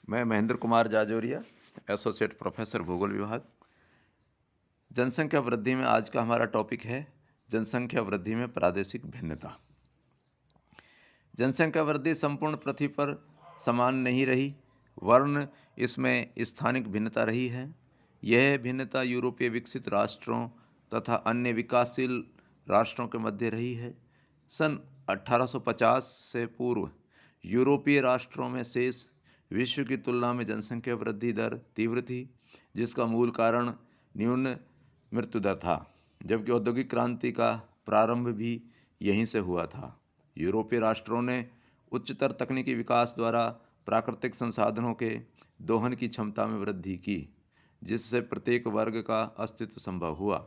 मैं Mahendra Kumar Jajoria, associate professor भूगोल विभाग। जनसंख्या वृद्धि में आज का हमारा टॉपिक है जनसंख्या वृद्धि में प्रादेशिक भिन्नता। जनसंख्या वृद्धि संपूर्ण पृथ्वी पर समान नहीं रही, वर्ण इसमें स्थानिक भिन्नता रही है। यह भिन्नता यूरोपीय विकसित राष्ट्रों तथा अन्य विकासशील राष्ट्रों के मध्य रही है। सन 1850 से पूर्व यूरोपीय राष्ट्रों में शेष विश्व की तुलना में जनसंख्या वृद्धि दर तीव्र थी, जिसका मूल कारण न्यून मृत्यु दर था, जबकि औद्योगिक क्रांति का प्रारंभ भी यहीं से हुआ था। यूरोपीय राष्ट्रों ने उच्चतर तकनीकी विकास द्वारा प्राकृतिक संसाधनों के दोहन की क्षमता में वृद्धि की, जिससे प्रत्येक वर्ग का अस्तित्व संभव हुआ।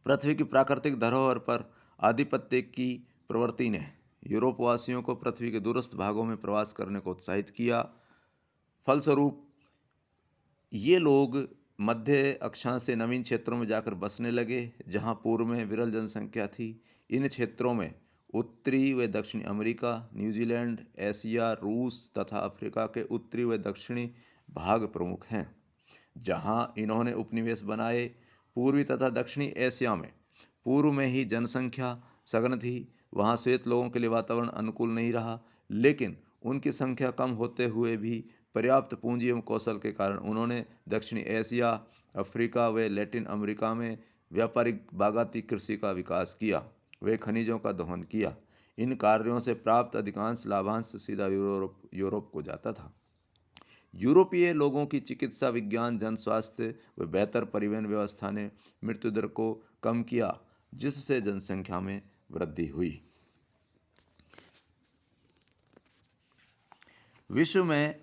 पृथ्वी की प्राकृतिक धरोहर पर आधिपत्य की प्रवृत्ति ने यूरोपवासियों को पृथ्वी के दूरस्थ भागों में प्रवास करने को उत्साहित किया। फलस्वरूप ये लोग मध्य अक्षांश से नवीन क्षेत्रों में जाकर बसने लगे, जहां पूर्व में विरल जनसंख्या थी। इन क्षेत्रों में उत्तरी व दक्षिणी अमेरिका, न्यूजीलैंड, एशिया, रूस तथा अफ्रीका के उत्तरी व दक्षिणी भाग प्रमुख हैं। जहां इन्होंने उपनिवेश बनाए, पूर्वी तथा दक्षिणी एशिया में पूर्व में ही जनसंख्या सघन थी। वहां श्वेत लोगों के लिए वातावरण अनुकूल नहीं रहा, लेकिन उनकी संख्या कम होते हुए भी पर्याप्त पूंजी एवं कौशल के कारण उन्होंने दक्षिणी एशिया, अफ्रीका व लैटिन अमेरिका में व्यापारिक बागाती कृषि का विकास किया। वे खनिजों का दोहन किया। इन कार्यों से प्राप्त अधिकांश लाभांश सीधा यूरोप को जाता था। यूरोपीय लोगों की चिकित्सा विज्ञान, जन स्वास्थ्य व बेहतर परिवहन व्यवस्था ने मृत्यु दर को कम किया, जिससे जनसंख्या में वृद्धि हुई। विश्व में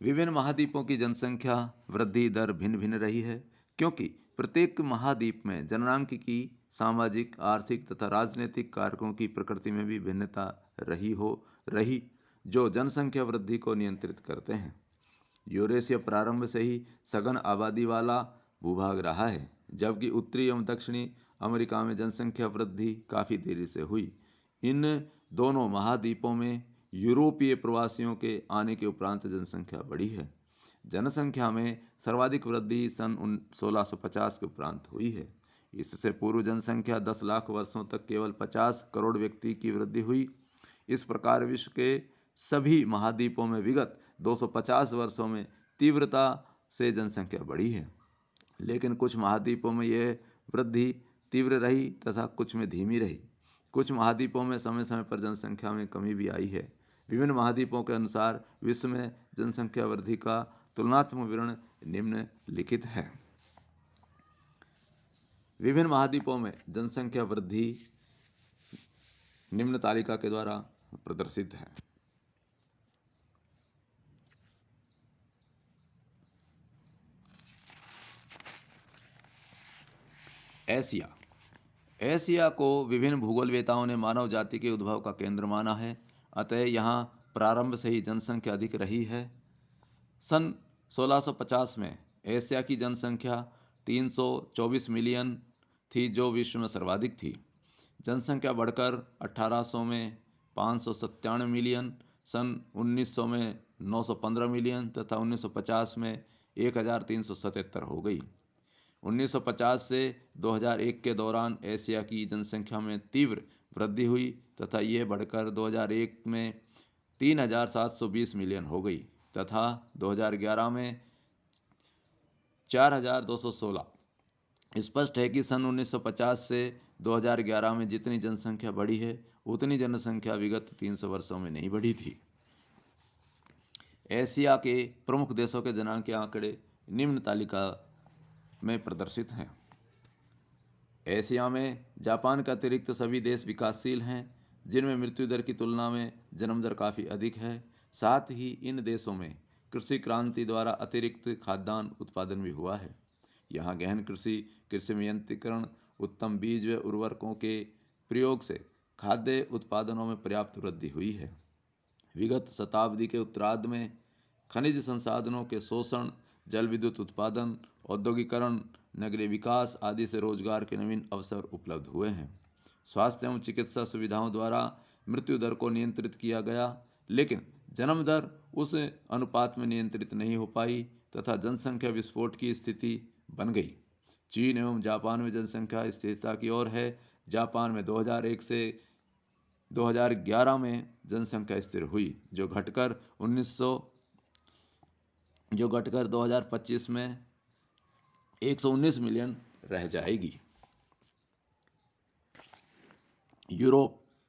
विभिन्न महाद्वीपों की जनसंख्या वृद्धि दर भिन्न भिन्न रही है, क्योंकि प्रत्येक महाद्वीप में जननांकिकी, सामाजिक, आर्थिक तथा राजनीतिक कारकों की प्रकृति में भी भिन्नता रही जो जनसंख्या वृद्धि को नियंत्रित करते हैं। यूरेशिया प्रारंभ से ही सघन आबादी वाला भूभाग रहा है, जबकि उत्तरी एवं दक्षिणी अमेरिका में जनसंख्या वृद्धि काफ़ी देरी से हुई। इन दोनों महाद्वीपों में यूरोपीय प्रवासियों के आने के उपरांत जनसंख्या बढ़ी है। जनसंख्या में सर्वाधिक वृद्धि सन 1650 के उपरांत हुई है। इससे पूर्व जनसंख्या 10 लाख वर्षों तक केवल 50 करोड़ व्यक्ति की वृद्धि हुई। इस प्रकार विश्व के सभी महाद्वीपों में विगत 250 वर्षों में तीव्रता से जनसंख्या बढ़ी है, लेकिन कुछ महाद्वीपों में यह वृद्धि तीव्र रही तथा कुछ में धीमी रही। कुछ महाद्वीपों में समय समय पर जनसंख्या में कमी भी आई है। विभिन्न महाद्वीपों के अनुसार विश्व में जनसंख्या वृद्धि का तुलनात्मक विवरण निम्नलिखित है। विभिन्न महाद्वीपों में जनसंख्या वृद्धि निम्न तालिका के द्वारा प्रदर्शित है। एशिया को विभिन्न भूगोलवेताओं ने मानव जाति के उद्भव का केंद्र माना है, अतः यहाँ प्रारंभ से ही जनसंख्या अधिक रही है। सन 1650 में एशिया की जनसंख्या 324 मिलियन थी, जो विश्व में सर्वाधिक थी। जनसंख्या बढ़कर 1800 में 597 मिलियन, सन 1900 में 915 मिलियन तथा 1950 में 1377 हो गई। 1950 से 2001 के दौरान एशिया की जनसंख्या में तीव्र वृद्धि हुई तथा ये बढ़कर 2001 में 3720 मिलियन हो गई तथा 2011 में 4216। स्पष्ट है कि सन 1950 से 2011 में जितनी जनसंख्या बढ़ी है, उतनी जनसंख्या विगत 300 वर्षों में नहीं बढ़ी थी। एशिया के प्रमुख देशों के जनांक के आंकड़े निम्न तालिका में प्रदर्शित हैं। एशिया में जापान के अतिरिक्त सभी देश विकासशील हैं, जिनमें मृत्यु दर की तुलना में जन्म दर काफ़ी अधिक है। साथ ही इन देशों में कृषि क्रांति द्वारा अतिरिक्त खाद्यान्न उत्पादन भी हुआ है। यहाँ गहन कृषि, कृषि में यंत्रीकरण, उत्तम बीज व उर्वरकों के प्रयोग से खाद्य उत्पादनों में पर्याप्त वृद्धि हुई है। विगत शताब्दी के उत्तरार्ध में खनिज संसाधनों के शोषण, जल विद्युत उत्पादन, औद्योगिकरण, नगरीय विकास आदि से रोजगार के नवीन अवसर उपलब्ध हुए हैं। स्वास्थ्य एवं चिकित्सा सुविधाओं द्वारा मृत्यु दर को नियंत्रित किया गया, लेकिन जन्म दर उस अनुपात में नियंत्रित नहीं हो पाई तथा जनसंख्या विस्फोट की स्थिति बन गई। चीन एवं जापान में जनसंख्या स्थिरता की ओर है। जापान में 2001 से 2011 में जनसंख्या स्थिर हुई, जो घटकर 2025 में 119 मिलियन रह जाएगी।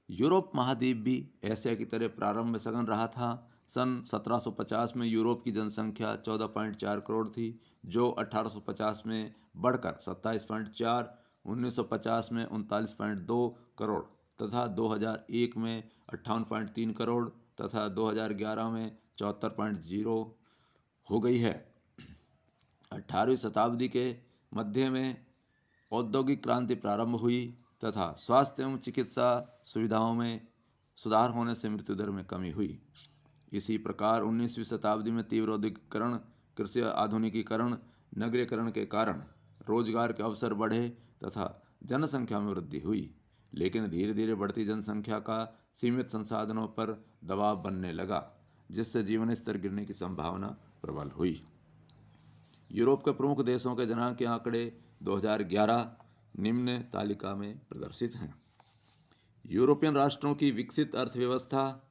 यूरोप महाद्वीप भी एशिया की तरह प्रारंभ में सघन रहा था। सन 1750 में यूरोप की जनसंख्या 14.4 करोड़ थी, जो 1850 में बढ़कर 27.4, 1950 में 39.2 करोड़ तथा 2001 में 58.3 करोड़ तथा 2011 में 74.0 हो गई है। 18वीं शताब्दी के मध्य में औद्योगिक क्रांति प्रारंभ हुई तथा स्वास्थ्य एवं चिकित्सा सुविधाओं में सुधार होने से मृत्यु दर में कमी हुई। इसी प्रकार 19वीं शताब्दी में तीव्र औद्योगिकरण, कृषि आधुनिकीकरण, नगरीकरण के कारण रोजगार के अवसर बढ़े तथा जनसंख्या में वृद्धि हुई, लेकिन धीरे धीरे बढ़ती जनसंख्या का सीमित संसाधनों पर दबाव बनने लगा, जिससे जीवन स्तर गिरने की संभावना प्रबल हुई। यूरोप के प्रमुख देशों के जनांक के आंकड़े 2011 निम्न तालिका में प्रदर्शित हैं। यूरोपियन राष्ट्रों की विकसित अर्थव्यवस्था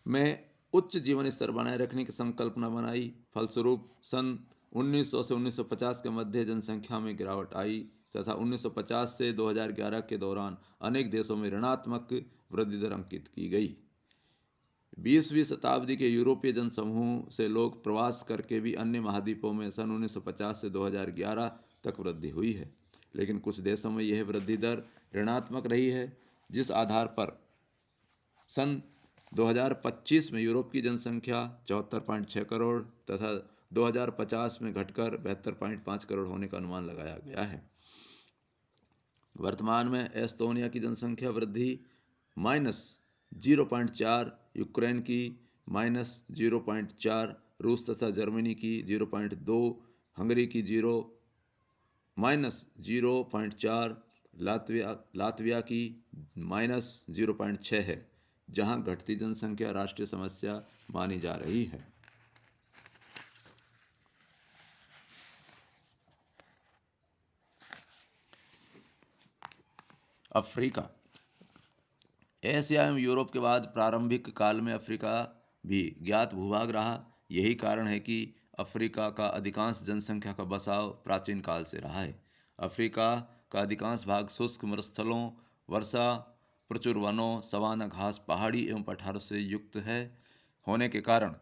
में उच्च जीवन स्तर बनाए रखने की संकल्पना बनाई। फलस्वरूप सन 1900 से 1950 के मध्य जनसंख्या में गिरावट आई तथा 1950 से 2011 के दौरान अनेक देशों में ऋणात्मक वृद्धि दर अंकित की गई। 20वीं शताब्दी के यूरोपीय जनसमूह से लोग प्रवास करके भी अन्य महाद्वीपों में सन 1950 से 2011 तक वृद्धि हुई है, लेकिन कुछ देशों में यह वृद्धि दर ऋणात्मक रही है, जिस आधार पर सन 2025 में यूरोप की जनसंख्या 74.6 करोड़ तथा 2050 में घटकर 72.5 करोड़ होने का अनुमान लगाया गया है। वर्तमान में एस्तोनिया की जनसंख्या वृद्धि -0.4, यूक्रेन की -0.4, रूस तथा जर्मनी की 0.2, हंगरी की -0.4, लातविया की -0.6 है, जहां घटती जनसंख्या राष्ट्रीय समस्या मानी जा रही है। अफ्रीका। एशिया एवं यूरोप के बाद प्रारंभिक काल में अफ्रीका भी ज्ञात भूभाग रहा। यही कारण है कि अफ्रीका का अधिकांश जनसंख्या का बसाव प्राचीन काल से रहा है। अफ्रीका का अधिकांश भाग शुष्क मरुस्थलों, वर्षा, प्रचुर वनों, सवाना घास, पहाड़ी एवं पठारों से युक्त है होने के कारण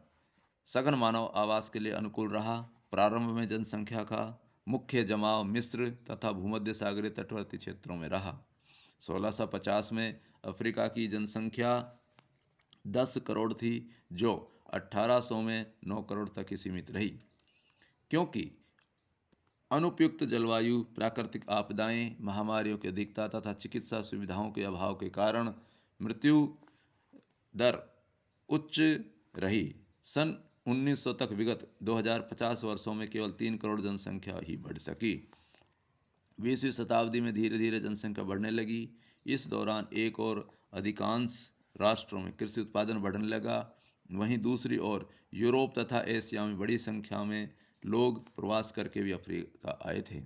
सघन मानव आवास के लिए अनुकूल रहा। प्रारंभ में जनसंख्या का मुख्य जमाव मिस्र तथा भूमध्य सागरीय तटवर्ती क्षेत्रों में रहा। 1650 में अफ्रीका की जनसंख्या 10 करोड़ थी, जो 1800 में 9 करोड़ तक ही सीमित रही, क्योंकि अनुपयुक्त जलवायु, प्राकृतिक आपदाएं, महामारियों की अधिकता तथा चिकित्सा सुविधाओं के अभाव के कारण मृत्यु दर उच्च रही। सन 1900 तक विगत 2050 वर्षों में केवल 3 करोड़ जनसंख्या ही बढ़ सकी। 20वीं शताब्दी में धीरे धीरे जनसंख्या बढ़ने लगी। इस दौरान एक और अधिकांश राष्ट्रों में कृषि उत्पादन बढ़ने लगा। वहीं दूसरी ओर यूरोप तथा एशिया में बड़ी संख्या में लोग प्रवास करके भी अफ्रीका आए थे।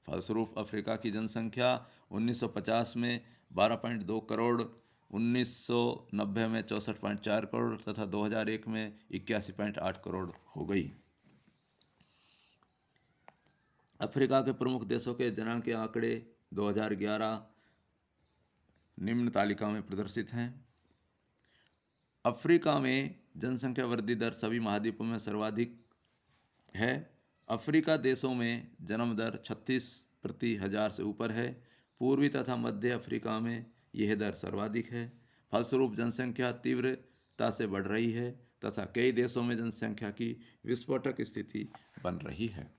फलस्वरूप अफ्रीका की जनसंख्या 1950 में 12.2 करोड़, 1990 में 64.4 करोड़ तथा 2001 में 81.8 करोड़ हो गई। अफ्रीका के प्रमुख देशों के जनांक के आंकड़े 2011 निम्न तालिका में प्रदर्शित हैं। अफ्रीका में जनसंख्या वृद्धि दर सभी महाद्वीपों में सर्वाधिक है। अफ्रीका देशों में जन्म दर 36 प्रति हजार से ऊपर है। पूर्वी तथा मध्य अफ्रीका में यह दर सर्वाधिक है। फलस्वरूप जनसंख्या तीव्रता से बढ़ रही है तथा कई देशों में जनसंख्या की विस्फोटक स्थिति बन रही है।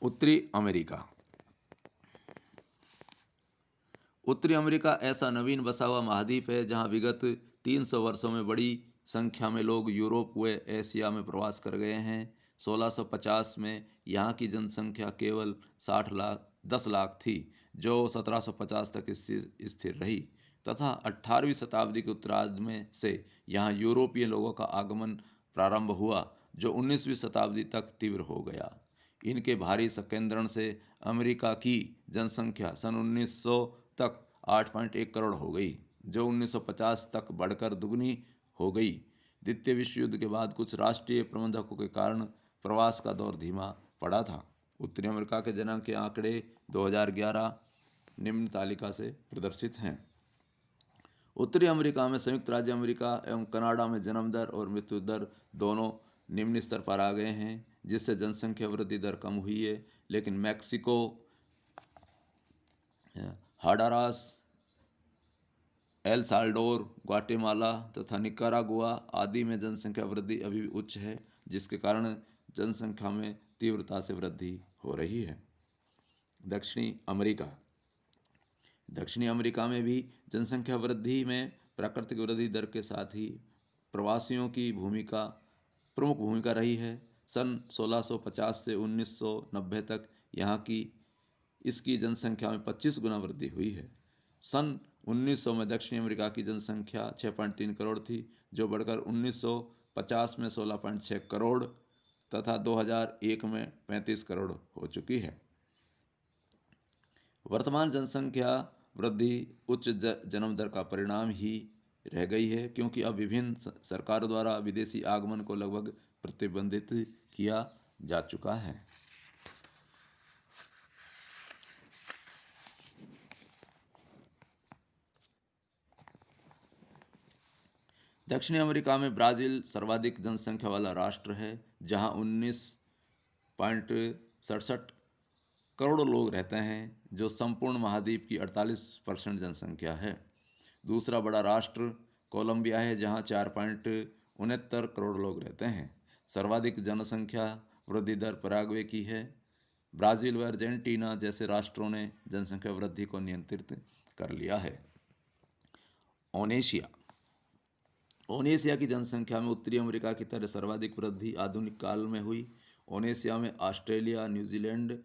उत्तरी अमेरिका। उत्तरी अमेरिका ऐसा नवीन बसा हुआ महाद्वीप है जहां विगत 300 वर्षों में बड़ी संख्या में लोग यूरोप व एशिया में प्रवास कर गए हैं। 1650 में यहाँ की जनसंख्या केवल 10 लाख थी, जो 1750 तक स्थिर रही। तथा 18वीं शताब्दी के उत्तरार्ध में से यहाँ यूरोपीय लोगों का आगमन प्रारंभ हुआ, जो 19वीं शताब्दी तक तीव्र हो गया। इनके भारी संकेंद्रण से अमेरिका की जनसंख्या सन 1900 तक 8.1 करोड़ हो गई, जो 1950 तक बढ़कर दुगनी हो गई। द्वितीय विश्व युद्ध के बाद कुछ राष्ट्रीय प्रबंधकों के कारण प्रवास का दौर धीमा पड़ा था। उत्तरी अमेरिका के जनांक के आंकड़े 2011 निम्न तालिका से प्रदर्शित हैं। उत्तरी अमेरिका में संयुक्त राज्य अमेरिका एवं कनाडा में जन्म दर और मृत्यु दर दोनों निम्न स्तर पर आ गए हैं, जिससे जनसंख्या वृद्धि दर कम हुई है। लेकिन मैक्सिको, हांडुरास, एल साल्वाडोर, ग्वाटेमाला तथा निकारागुआ आदि में जनसंख्या वृद्धि अभी भी उच्च है, जिसके कारण जनसंख्या में तीव्रता से वृद्धि हो रही है। दक्षिणी अमेरिका में भी जनसंख्या वृद्धि में प्राकृतिक वृद्धि दर के साथ ही प्रवासियों की प्रमुख भूमिका रही है। सन 1650 से 1990 तक यहाँ की इसकी जनसंख्या में 25 गुना वृद्धि हुई है। सन 1900 में दक्षिणी अमेरिका की जनसंख्या 6.3 करोड़ थी, जो बढ़कर 1950 में 16.6 करोड़ तथा 2001 में 35 करोड़ हो चुकी है। वर्तमान जनसंख्या वृद्धि उच्च जन्म दर का परिणाम ही रह गई है, क्योंकि अब विभिन्न सरकारों द्वारा विदेशी आगमन को लगभग प्रतिबंधित किया जा चुका है। दक्षिणी अमेरिका में ब्राज़ील सर्वाधिक जनसंख्या वाला राष्ट्र है, जहां 19.67 करोड़ लोग रहते हैं, जो संपूर्ण महाद्वीप की 48% जनसंख्या है। दूसरा बड़ा राष्ट्र कोलंबिया है, जहां 4.69 करोड़ लोग रहते हैं। सर्वाधिक जनसंख्या वृद्धि दर पैराग्वे की है। ब्राज़ील व अर्जेंटीना जैसे राष्ट्रों ने जनसंख्या वृद्धि को नियंत्रित कर लिया है। ओनेशिया की जनसंख्या में उत्तरी अमेरिका की तरह सर्वाधिक वृद्धि आधुनिक काल में हुई। ओनेशिया में ऑस्ट्रेलिया, न्यूजीलैंड,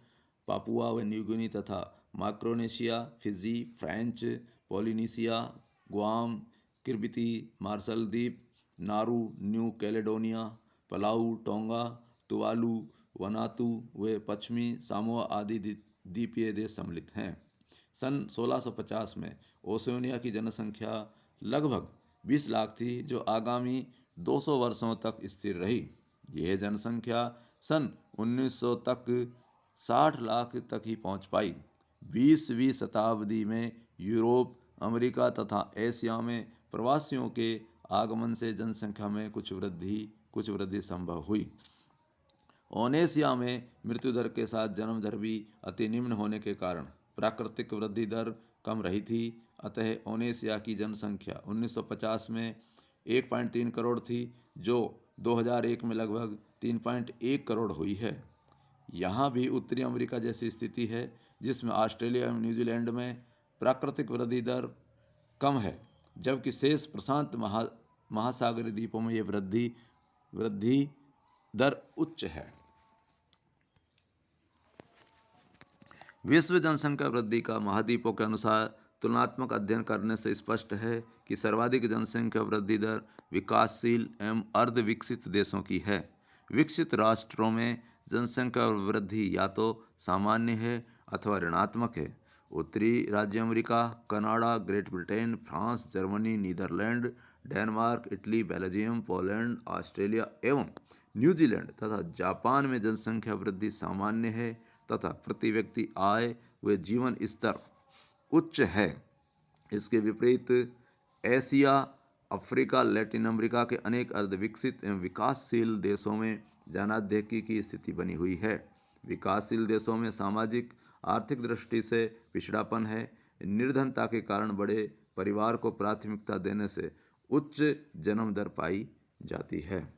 पापुआ व न्यूगिनी तथा Micronesia, Fiji, French Polynesia, Guam, Kiribati, Marshall द्वीप, Nauru, New Caledonia, Palau, Tonga, Tuvalu, Vanuatu व पश्चिमी सामोआ आदि द्वीपीय देश सम्मिलित हैं। सन 1650 में ओशिनिया की जनसंख्या लगभग 20 लाख थी, जो आगामी 200 वर्षों तक स्थिर रही। यह जनसंख्या सन 1900 तक 60 लाख तक ही पहुंच पाई। 20वीं शताब्दी में यूरोप, अमेरिका तथा एशिया में प्रवासियों के आगमन से जनसंख्या में कुछ वृद्धि संभव हुई। ओनेशिया में मृत्यु दर के साथ जन्म दर भी अति निम्न होने के कारण प्राकृतिक वृद्धि दर कम रही थी। अतः ओनेशिया की जनसंख्या 1950 में 1.3 करोड़ थी, जो 2001 में लगभग 3.1 करोड़ हुई है। यहाँ भी उत्तरी अमेरिका जैसी स्थिति है, जिसमें ऑस्ट्रेलिया और न्यूजीलैंड में प्राकृतिक वृद्धि दर कम है, जबकि शेष प्रशांत महासागरीय द्वीपों में यह वृद्धि दर उच्च है। विश्व जनसंख्या वृद्धि का महाद्वीपों के अनुसार तुलनात्मक अध्ययन करने से स्पष्ट है कि सर्वाधिक जनसंख्या वृद्धि दर विकासशील एवं अर्ध विकसित देशों की है। विकसित राष्ट्रों में जनसंख्या वृद्धि या तो सामान्य है अथवा ऋणात्मक है। उत्तरी राज्य America, Canada, Great Britain, France, Germany, Netherlands, Denmark, Italy, Belgium, Poland, Australia एवं न्यूजीलैंड तथा जापान में जनसंख्या वृद्धि सामान्य है तथा प्रति व्यक्ति आय व जीवन स्तर उच्च है। इसके विपरीत एशिया, अफ्रीका, लैटिन अमेरिका के अनेक अर्धविकसित एवं विकासशील देशों में जनाध्यायिकी की स्थिति बनी हुई है। विकासशील देशों में सामाजिक आर्थिक दृष्टि से पिछड़ापन है। निर्धनता के कारण बड़े परिवार को प्राथमिकता देने से उच्च जन्म दर पाई जाती है।